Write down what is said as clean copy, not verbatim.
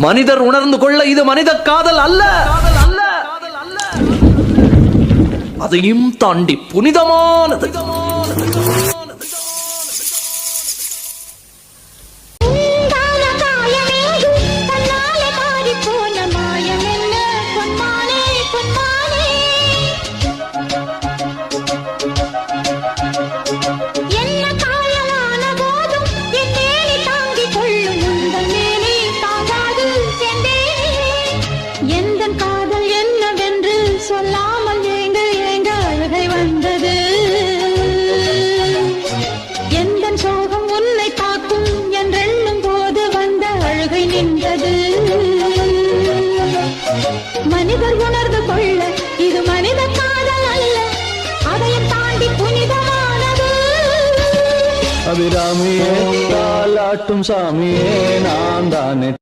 மனிதர் உணர்ந்து கொள்ள இது மனித காதல் அல்ல, அதையும் தாண்டி புனிதமானது. சொல்லாமல் ஏங்க ஏங்க அழுகை வந்தது. எந்த சோகம் உன்னை பார்க்கும் என்றெண்ணும் போது வந்த அழுகை நின்றது. மனிதர் உணர்ந்து கொள்ள இது மனித காதல் அல்ல, அதையும் தாண்டி புனிதமானது. அபிராமியே தாலாட்டும் சாமியே நான் தானே